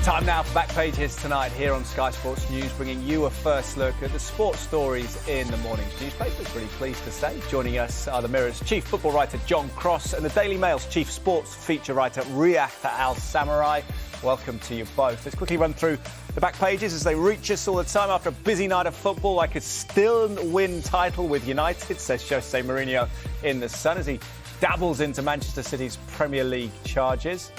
Time now for Back Pages tonight here on Sky Sports News, bringing you a first look at the sports stories in the morning's newspapers. Really pleased to say. Joining us are the Mirror's chief football writer John Cross and the Daily Mail's chief sports feature writer Riath Al-Samarrai. Welcome to you both. Let's quickly run through the back pages as they reach us all the time. After a busy night of football, I could still win title with United, says Jose Mourinho in The Sun as he dabbles into Manchester City's Premier League charges.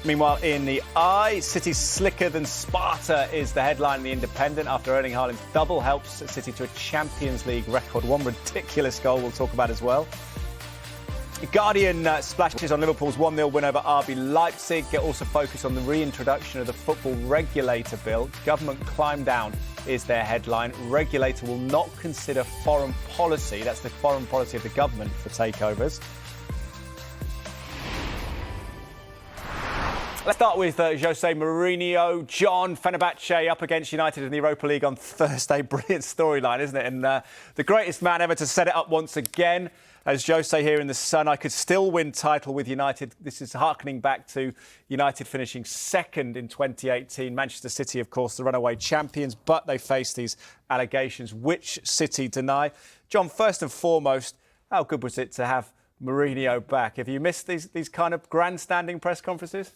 Meanwhile, in the Eye, City's slicker than Sparta is the headline in The Independent after Erling Haaland's double helps City to a Champions League record. One ridiculous goal we'll talk about as well. The Guardian splashes on Liverpool's 1-0 win over RB Leipzig. It also focus on the reintroduction of the football regulator bill. Government climb down is their headline. Regulator will not consider foreign policy. That's the foreign policy of the government for takeovers. Let's start with Jose Mourinho. John, Fenerbahçe up against United in the Europa League on Thursday. Brilliant storyline, isn't it? And the greatest man ever to set it up once again. As Jose here in The Sun, I could still win title with United. This is harkening back to United finishing second in 2018. Manchester City, of course, the runaway champions, but they face these allegations, which City deny. John, first and foremost, how good was it to have Mourinho back? Have you missed these kind of grandstanding press conferences?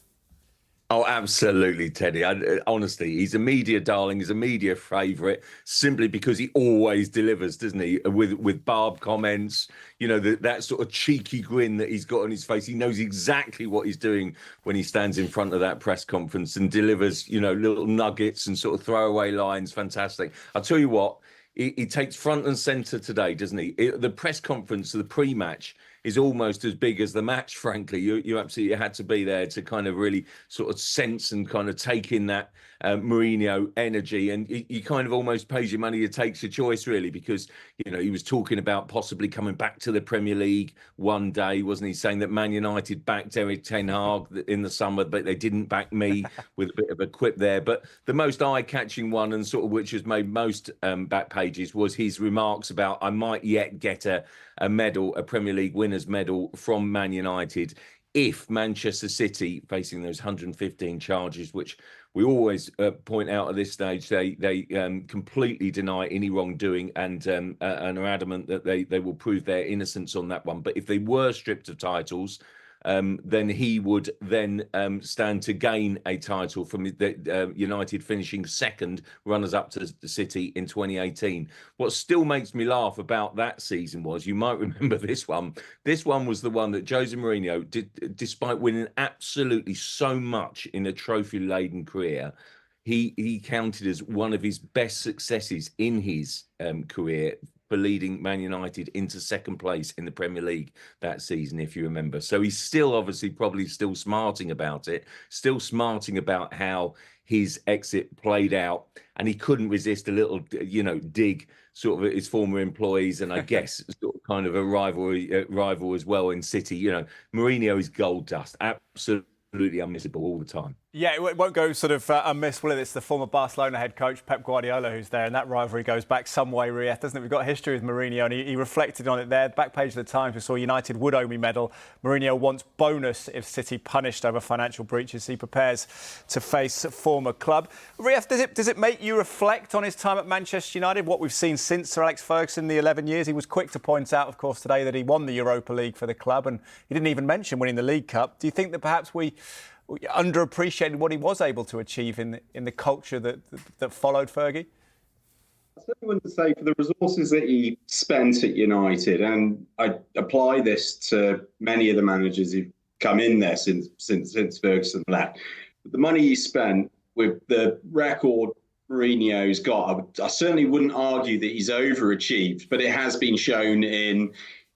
Oh, absolutely, Teddy. Honestly, he's a media darling. He's a media favourite simply because he always delivers, doesn't he? With barbed comments, you know, that sort of cheeky grin that he's got on his face. He knows exactly what he's doing when he stands in front of that press conference and delivers, you know, little nuggets and sort of throwaway lines. Fantastic. I'll tell you what, he takes front and centre today, doesn't he? The press conference, the pre-match, is almost as big as the match, frankly. You absolutely had to be there to kind of really sort of sense and kind of take in that Mourinho energy. And you kind of almost pays your money, it takes your choice, really, because, you know, he was talking about possibly coming back to the Premier League one day, wasn't he? Saying that Man United backed Erik ten Hag in the summer, but they didn't back me, with a bit of a quip there. But the most eye-catching one, and sort of which has made most back pages, was his remarks about, I might yet get a medal, a Premier League winners medal from Man United if Manchester City, facing those 115 charges, which we always point out at this stage, they completely deny any wrongdoing and are adamant that they will prove their innocence on that one. But if they were stripped of titles, then he would then stand to gain a title from the United finishing second, runners-up to the City in 2018. What still makes me laugh about that season was, you might remember this one. This one was the one that Jose Mourinho did, despite winning absolutely so much in a trophy-laden career, he counted as one of his best successes in his career, for leading Man United into second place in the Premier League that season, if you remember. So he's still obviously probably still smarting about it, still smarting about how his exit played out. And he couldn't resist a little, you know, dig sort of at his former employees, and I guess sort of kind of a rival as well in City. You know, Mourinho is gold dust, absolutely unmissable all the time. Yeah, it won't go sort of unmissed, will it? It's the former Barcelona head coach, Pep Guardiola, who's there, and that rivalry goes back some way, Riath, doesn't it? We've got a history with Mourinho, and he reflected on it there. Back page of the Times, we saw United would owe me medal. Mourinho wants bonus if City punished over financial breaches. He prepares to face former club. Riath, does it make you reflect on his time at Manchester United, what we've seen since Sir Alex Ferguson, the 11 years? He was quick to point out, of course, today that he won the Europa League for the club, and he didn't even mention winning the League Cup. Do you think that perhaps we underappreciated what he was able to achieve in the culture that followed Fergie? I certainly wouldn't say for the resources that he spent at United, and I apply this to many of the managers who've come in there since Ferguson left. The money he spent, with the record Mourinho's got, I certainly wouldn't argue that he's overachieved, but it has been shown in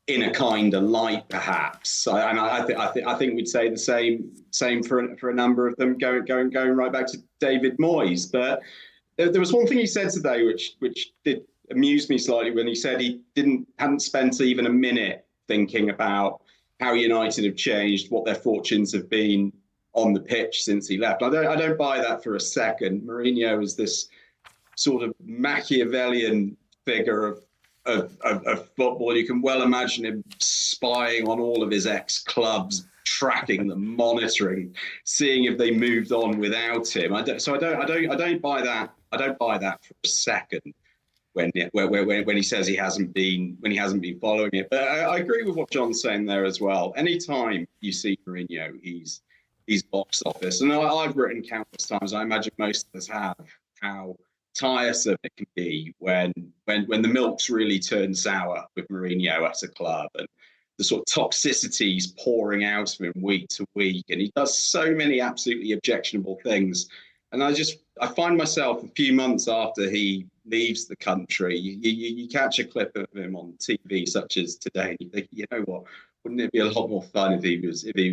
a kind of light, perhaps. And I think we'd say the same for a number of them, going right back to David Moyes. But there was one thing he said today which did amuse me slightly, when he said he hadn't spent even a minute thinking about how United have changed, what their fortunes have been on the pitch since he left. I don't buy that for a second. Mourinho is this sort of Machiavellian figure of football. You can well imagine him spying on all of his ex-clubs, tracking them, monitoring, seeing if they moved on without him. I don't buy that. I don't buy that for a second when he says he hasn't been following it. But I agree with what John's saying there as well. Anytime you see Mourinho, he's box office, and I've written countless times. I imagine most of us have, how tiresome it can be when the milk's really turned sour with Mourinho at a club, and the sort of toxicity's pouring out of him week to week, and he does so many absolutely objectionable things. And I find myself a few months after he leaves the country, you catch a clip of him on TV such as today, and you think, you know what, wouldn't it be a lot more fun if he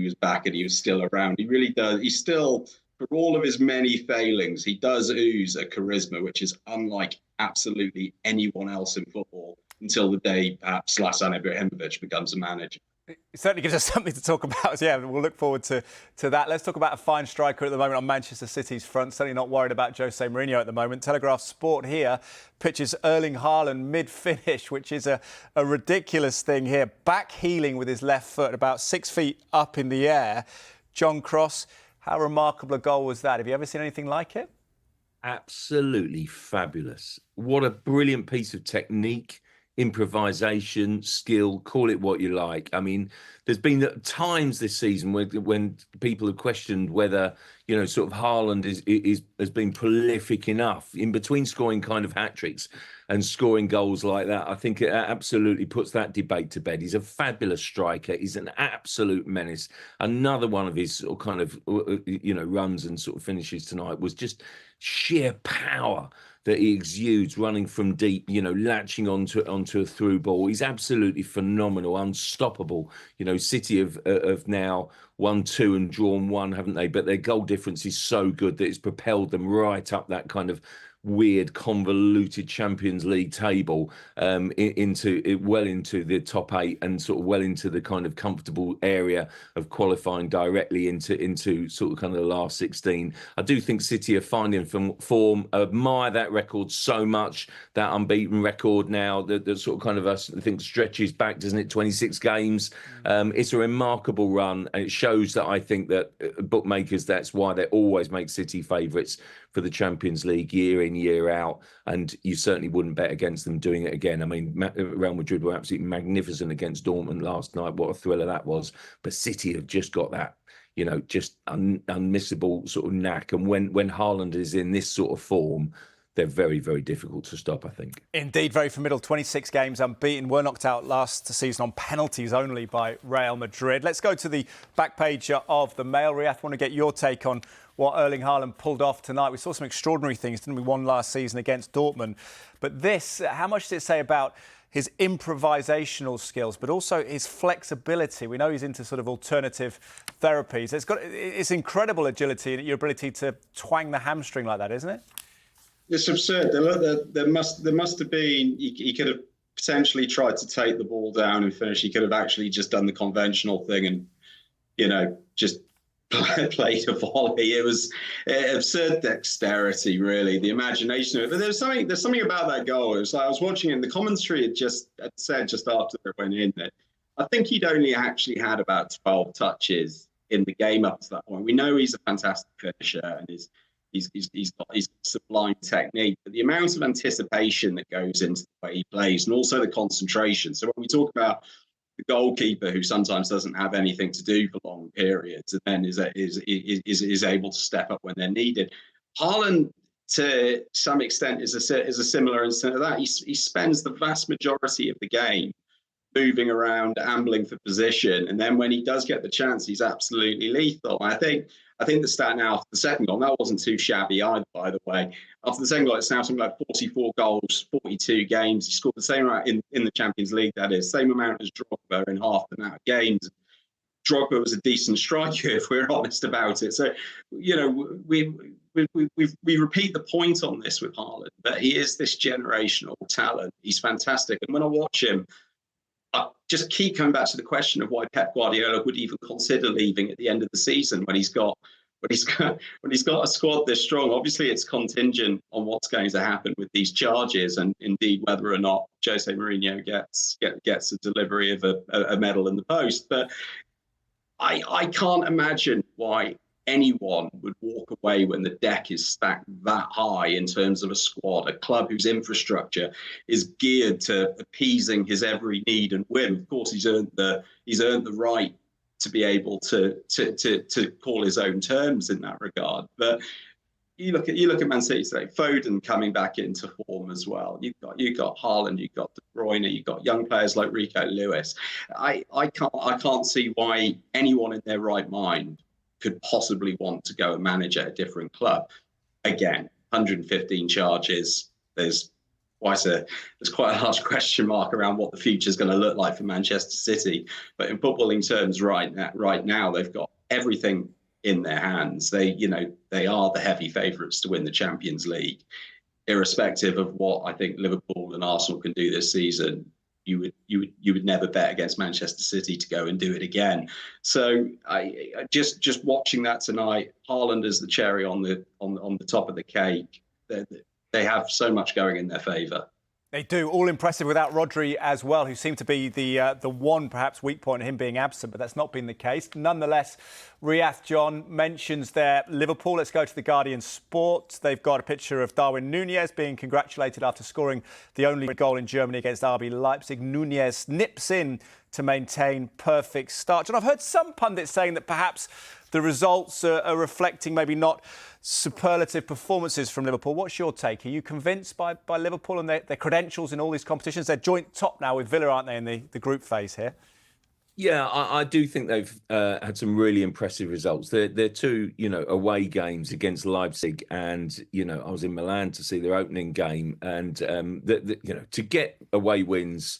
was back and he was still around? He really does. He's still, for all of his many failings, he does ooze a charisma which is unlike absolutely anyone else in football, until the day perhaps Zlatan Ibrahimovic becomes a manager. It certainly gives us something to talk about. Yeah, we'll look forward to that. Let's talk about a fine striker at the moment on Manchester City's front. Certainly not worried about Jose Mourinho at the moment. Telegraph Sport here pitches Erling Haaland mid-finish, which is a ridiculous thing here. Back heeling with his left foot, about 6 feet up in the air. John Cross, how remarkable a goal was that? Have you ever seen anything like it? Absolutely fabulous. What a brilliant piece of technique, improvisation, skill, call it what you like. I mean, there's been times this season when people have questioned whether, you know, sort of Haaland has been prolific enough in between scoring kind of hat-tricks and scoring goals like that. I think it absolutely puts that debate to bed. He's a fabulous striker. He's an absolute menace. Another one of his sort of kind of, you know, runs and sort of finishes tonight was just sheer power that he exudes, running from deep, you know, latching onto a through ball. He's absolutely phenomenal, unstoppable. You know, City have now won 2 and drawn 1, haven't they? But their goal difference is so good that it's propelled them right up that kind of weird, convoluted Champions League table, into the top 8 and sort of well into the kind of comfortable area of qualifying directly into sort of kind of the last 16. I do think City are finding form. I admire that record so much, that unbeaten record now that sort of kind of, I think, stretches back, doesn't it, 26 games. It's a remarkable run, and it shows that I think that bookmakers, that's why they always make City favourites for the Champions League year in, year out, and you certainly wouldn't bet against them doing it again. I mean, Real Madrid were absolutely magnificent against Dortmund last night. What a thriller that was. But City have just got that, you know, just unmissable sort of knack. And when Haaland is in this sort of form, they're very, very difficult to stop, I think. Indeed, very formidable. 26 games unbeaten. Were knocked out last season on penalties only by Real Madrid. Let's go to the back page of the Mail. Riath, want to get your take on what Erling Haaland pulled off tonight. We saw some extraordinary things, didn't we? Won last season against Dortmund. But this, how much does it say about his improvisational skills, but also his flexibility? We know he's into sort of alternative therapies. It's incredible agility and your ability to twang the hamstring like that, isn't it? It's absurd. There must have been. He could have potentially tried to take the ball down and finish. He could have actually just done the conventional thing and, you know, just played a volley. It was absurd dexterity, really, the imagination of it. But there's something about that goal. It was like I was watching it, and the commentary had said just after it went in that I think he'd only actually had about 12 touches in the game up to that point. We know he's a fantastic finisher and he's got sublime technique, but the amount of anticipation that goes into the way he plays, and also the concentration. So when we talk about the goalkeeper who sometimes doesn't have anything to do for long periods and then is able to step up when they're needed, Haaland, to some extent, is a similar instance of that. He spends the vast majority of the game moving around, ambling for position, and then when he does get the chance, he's absolutely lethal. I think the stat now after the second goal, that wasn't too shabby either, by the way. After the second goal, it's now something like 44 goals, 42 games. He scored the same amount in the Champions League, that is, same amount as Drogba in half the amount of games. Drogba was a decent striker, if we're honest about it. So, you know, we repeat the point on this with Haaland, but he is this generational talent. He's fantastic. And when I watch him, I just keep coming back to the question of why Pep Guardiola would even consider leaving at the end of the season when he's got a squad this strong. Obviously, it's contingent on what's going to happen with these charges, and indeed whether or not Jose Mourinho gets a delivery of a medal in the post. But I can't imagine why anyone would walk away when the deck is stacked that high in terms of a squad, a club whose infrastructure is geared to appeasing his every need and whim. Of course, he's earned the right to be able to call his own terms in that regard. But you look at Man City today, Foden coming back into form as well. You've got Haaland, you've got De Bruyne, you've got young players like Rico Lewis. I can't see why anyone in their right mind could possibly want to go and manage at a different club. Again, 115 charges. There's quite a large question mark around what the future is going to look like for Manchester City. But in footballing terms, right now, they've got everything in their hands. They are the heavy favourites to win the Champions League, irrespective of what I think Liverpool and Arsenal can do this season. You would never bet against Manchester City to go and do it again. So I just watching that tonight, Haaland is the cherry on the top of the cake. They have so much going in their favour. They do, all impressive without Rodri as well, who seemed to be the one perhaps weak point in him being absent, but that's not been the case. Nonetheless, Riath, John, mentions there Liverpool. Let's go to the Guardian Sport. They've got a picture of Darwin Núñez being congratulated after scoring the only goal in Germany against RB Leipzig. Núñez nips in to maintain perfect start. John, I've heard some pundits saying that perhaps the results are reflecting maybe not superlative performances from Liverpool. What's your take? Are you convinced by Liverpool and their credentials in all these competitions? They're joint top now with Villa, aren't they, in the group phase here? Yeah, I do think they've had some really impressive results. They're two, away games against Leipzig, and I was in Milan to see their opening game, and to get away wins,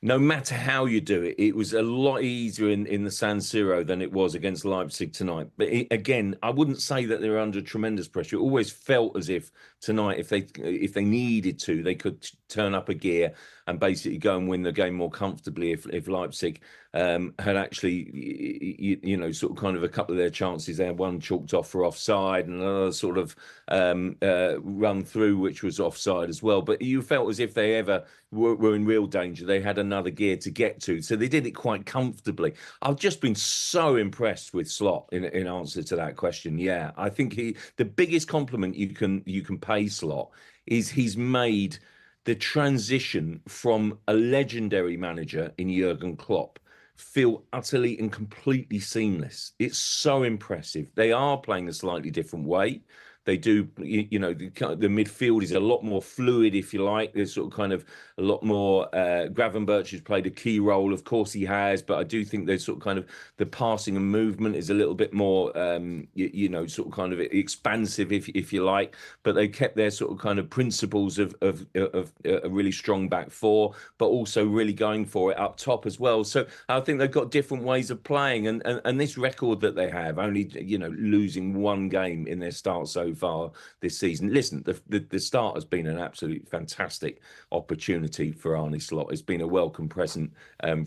no matter how you do it, it was a lot easier in the San Siro than it was against Leipzig tonight. But again, I wouldn't say that they're under tremendous pressure. It always felt as if tonight, if they needed to, they could turn up a gear and basically go and win the game more comfortably if Leipzig had actually, sort of kind of a couple of their chances. They had one chalked off for offside and another sort of run through, which was offside as well. But you felt as if they ever were in real danger. They had another gear to get to. So they did it quite comfortably. I've just been so impressed with Slot in answer to that question. Yeah, I think the biggest compliment you can pay Slot is he's made the transition from a legendary manager in Jurgen Klopp feel utterly and completely seamless. It's so impressive. They are playing a slightly different way. They do, the midfield is a lot more fluid, if you like. There's sort of kind of a lot more. Gravenberch has played a key role, of course he has, but I do think there's sort of kind of the passing and movement is a little bit more, sort of kind of expansive, if you like. But they kept their sort of kind of principles of a really strong back four, but also really going for it up top as well. So I think they've got different ways of playing, and this record that they have, only losing one game in their start so far this season. Listen, the start has been an absolute fantastic opportunity for Arne Slot. It's been a welcome present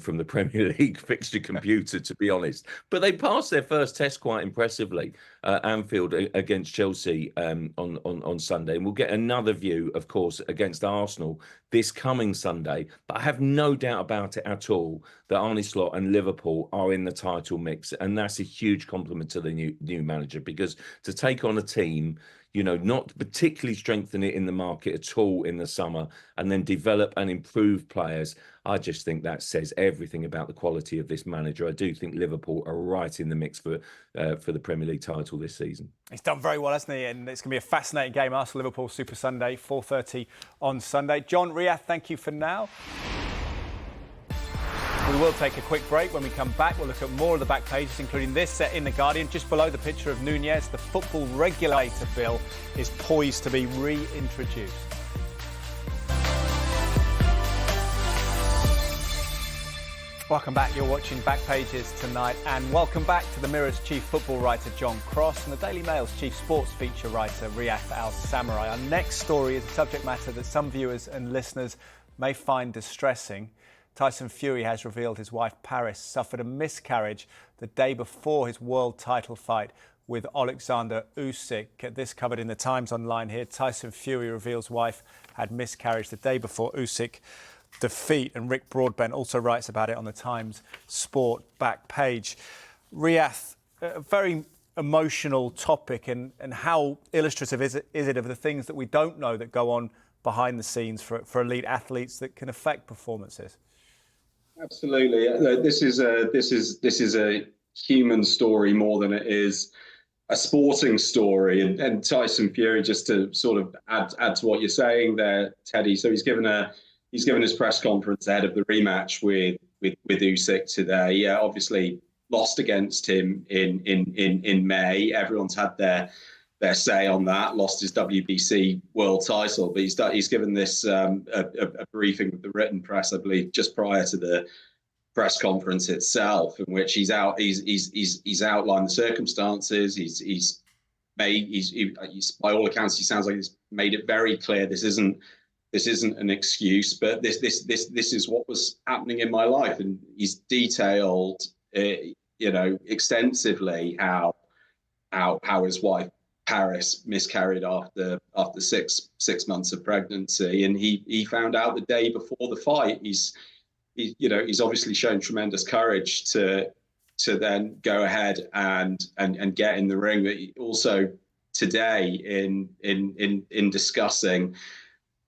from the Premier League fixture computer, to be honest. But they passed their first test quite impressively at Anfield against Chelsea on Sunday. And we'll get another view, of course, against Arsenal this coming Sunday. But I have no doubt about it at all that Arne Slot and Liverpool are in the title mix. And that's a huge compliment to the new manager, because to take on a team, not particularly strengthen it in the market at all in the summer, and then develop and improve players, I just think that says everything about the quality of this manager. I do think Liverpool are right in the mix for the Premier League title this season. He's done very well, hasn't he? And it's going to be a fascinating game. Arsenal-Liverpool Super Sunday, 4:30 on Sunday. John, Riath, thank you for now. We will take a quick break. When we come back, we'll look at more of the back pages, including this set in The Guardian. Just below the picture of Núñez, the football regulator bill is poised to be reintroduced. Welcome back. You're watching Back Pages tonight, and welcome back to the Mirror's chief football writer, John Cross, and the Daily Mail's chief sports feature writer, Riath Al-Samarrai. Our next story is a subject matter that some viewers and listeners may find distressing. Tyson Fury has revealed his wife Paris suffered a miscarriage the day before his world title fight with Alexander Usyk. This covered in the Times online here. Tyson Fury reveals wife had miscarriage the day before Usyk defeat, and Rick Broadbent also writes about it on the Times Sport back page. Riath, a very emotional topic, and how illustrative is it of the things that we don't know that go on behind the scenes for elite athletes that can affect performances? Absolutely. This is a human story more than it is a sporting story. And Tyson Fury, just to sort of add to what you're saying there, Teddy. So he's given his press conference ahead of the rematch with Usyk today. Yeah, obviously lost against him in May. Everyone's had their say on that. Lost his WBC world title, but he's given this a briefing with the written press, I believe, just prior to the press conference itself, in which he's outlined the circumstances. He's by all accounts, he sounds like he's made it very clear this isn't an excuse, but this is what was happening in my life, and he's detailed, extensively how his wife Paris miscarried after 6 months of pregnancy, and he found out the day before the fight. He's obviously shown tremendous courage to then go ahead and get in the ring. But also today in discussing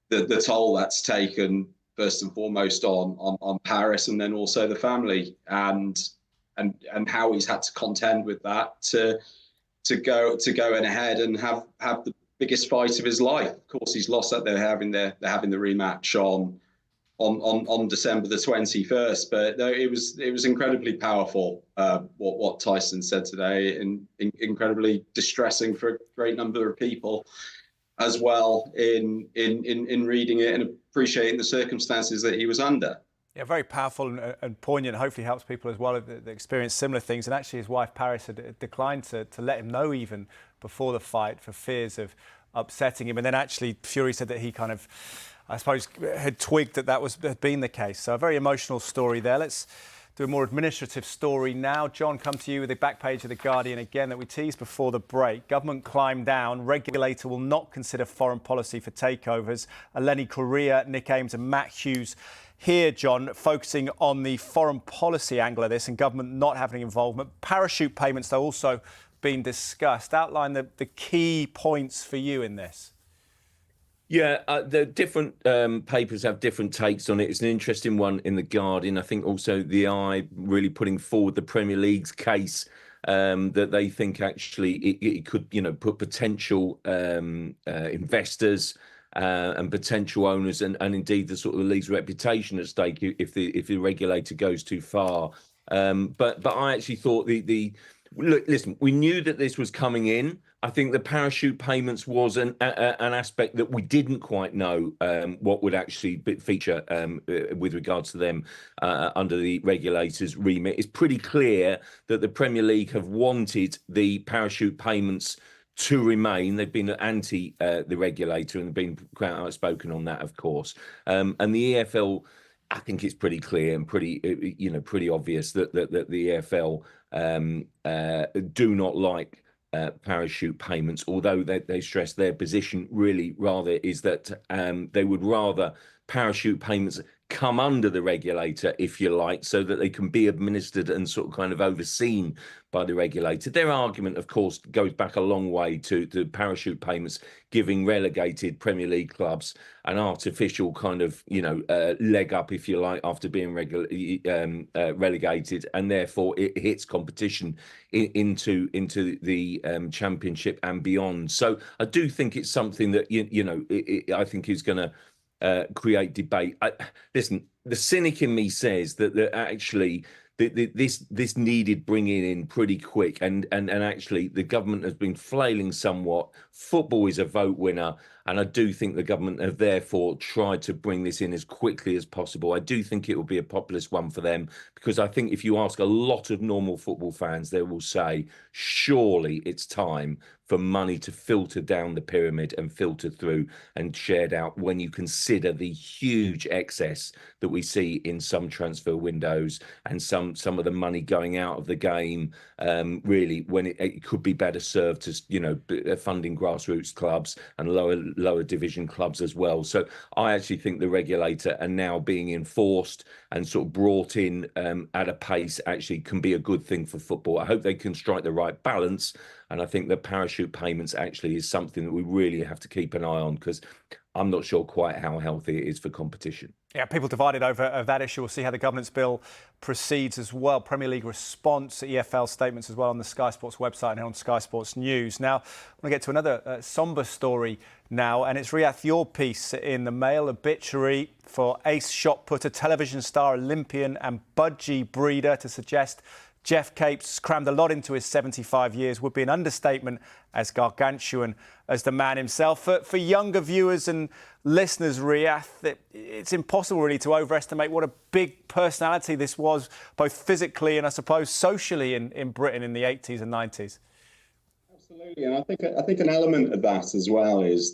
the toll that's taken, first and foremost on Paris, and then also the family, and how he's had to contend with that to go in ahead and have the biggest fight of his life. Of course, he's lost that. They're having the rematch on December the 21st, but it was incredibly powerful what Tyson said today, and incredibly distressing for a great number of people as well in reading it and appreciating the circumstances that he was under. Yeah, very powerful and poignant. Hopefully helps people as well that experience similar things. And actually his wife Paris had declined to let him know even before the fight for fears of upsetting him. And then actually Fury said that he kind of, I suppose, had twigged that had been the case. So a very emotional story there. Let's do a more administrative story now. John, come to you with the back page of The Guardian again that we teased before the break. Government climb down. Regulator will not consider foreign policy for takeovers. Eleni Correa, Nick Ames and Matt Hughes here, John, focusing on the foreign policy angle of this and government not having involvement. Parachute payments, though, also being discussed. Outline the key points for you in this. Yeah, the different papers have different takes on it. It's an interesting one in The Guardian. I think also The Eye really putting forward the Premier League's case that they think actually it could, put potential investors and potential owners and indeed the sort of the league's reputation at stake if the regulator goes too far. But I actually thought look, listen, we knew that this was coming in. I think the parachute payments was an aspect that we didn't quite know what would actually feature with regards to them under the regulator's remit. It's pretty clear that the Premier League have wanted the parachute payments to remain. They've been anti the regulator and been quite outspoken on that, of course. And the EFL, I think it's pretty clear and pretty obvious that the EFL do not like parachute payments, although they stress their position really rather is that they would rather parachute payments come under the regulator, if you like, so that they can be administered and sort of kind of overseen by the regulator. Their argument, of course, goes back a long way to parachute payments giving relegated Premier League clubs an artificial kind of, leg up, if you like, after being relegated, and therefore it hits competition into the Championship and beyond. So I do think it's something that, I think is going to create debate. Listen, the cynic in me says that actually this needed bringing in pretty quick, and actually the government has been flailing somewhat. Football is a vote winner, and I do think the government have therefore tried to bring this in as quickly as possible. I do think it will be a populist one for them, because I think if you ask a lot of normal football fans, they will say surely it's time for money to filter down the pyramid and filter through and shared out, when you consider the huge excess that we see in some transfer windows and some of the money going out of the game, really, when it could be better served to, funding grassroots clubs and lower lower division clubs as well. So I actually think the regulator are now being enforced and sort of brought in at a pace actually can be a good thing for football. I hope they can strike the right balance. And I think that parachute payments actually is something that we really have to keep an eye on, because I'm not sure quite how healthy it is for competition. Yeah, people divided over that issue. We'll see how the governance bill proceeds as well. Premier League response, EFL statements as well on the Sky Sports website and on Sky Sports News. Now, I want to get to another sombre story now, and it's Riath, your piece in the Mail, obituary for ace shot putter, television star, Olympian and budgie breeder. To suggest Geoff Capes crammed a lot into his 75 years would be an understatement, as gargantuan as the man himself. For younger viewers and listeners, Riath, it's impossible really to overestimate what a big personality this was, both physically and I suppose socially in Britain in the 80s and 90s. Absolutely, and I think an element of that as well is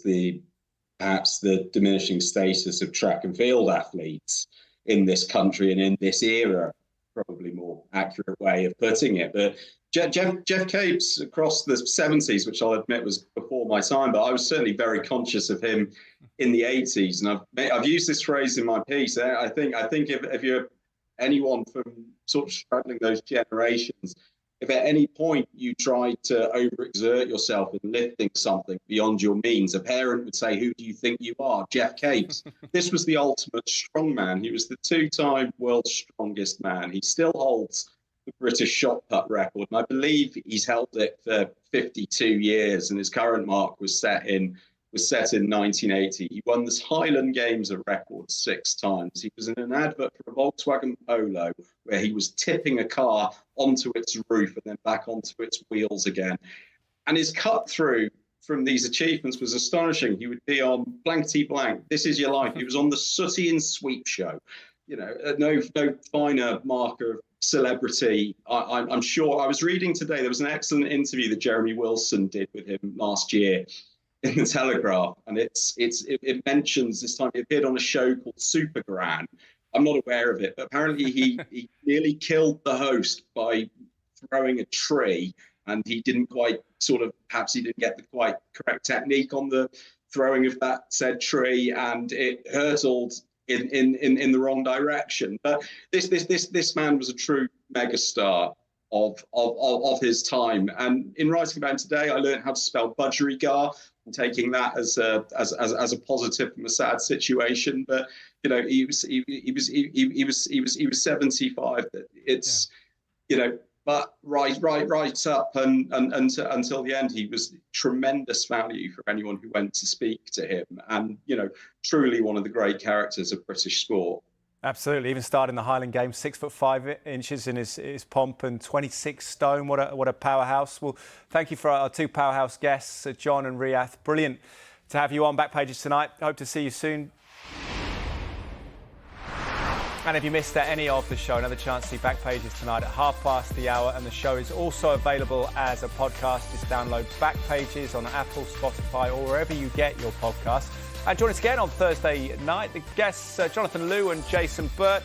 perhaps the diminishing status of track and field athletes in this country and in this era. Probably more accurate way of putting it. But Geoff Capes across the 70s, which I'll admit was before my time, but I was certainly very conscious of him in the 80s. And I've used this phrase in my piece. I think if you're anyone from sort of struggling those generations, if at any point you tried to overexert yourself in lifting something beyond your means, a parent would say, "Who do you think you are?" Geoff Capes. This was the ultimate strongman. He was the two-time world's strongest man. He still holds the British shot put record, and I believe he's held it for 52 years, and his current mark was set in 1980. He won the Highland Games a record 6 times. He was in an advert for a Volkswagen Polo where he was tipping a car onto its roof and then back onto its wheels again. And his cut through from these achievements was astonishing. He would be on blankety blank, This Is Your Life. He was on the Sooty and Sweep show. You know, no finer marker of celebrity. I'm sure. I was reading today, there was an excellent interview that Jeremy Wilson did with him last year in the Telegraph, and it mentions this time he appeared on a show called Super Gran. I'm not aware of it, but apparently he nearly killed the host by throwing a tree, and he didn't quite perhaps he didn't get the quite correct technique on the throwing of that said tree, and it hurtled in the wrong direction. But this man was a true megastar of his time, and in writing about him today, I learned how to spell budgerigar, and taking that as a positive from a sad situation. But you know, he was 75. It's you know, but right up and until the end, he was tremendous value for anyone who went to speak to him, and you know, truly one of the great characters of British sport. Absolutely, even started in the Highland Games, 6'5" in his pomp and 26 stone. What a powerhouse! Well, thank you for our 2 powerhouse guests, John and Riath. Brilliant to have you on Back Pages tonight. Hope to see you soon. And if you missed any of the show, another chance to see Back Pages tonight at 1:30, and the show is also available as a podcast. Just download Back Pages on Apple, Spotify, or wherever you get your podcasts. And join us again on Thursday night. The guests, Jonathan Liu and Jason Burt,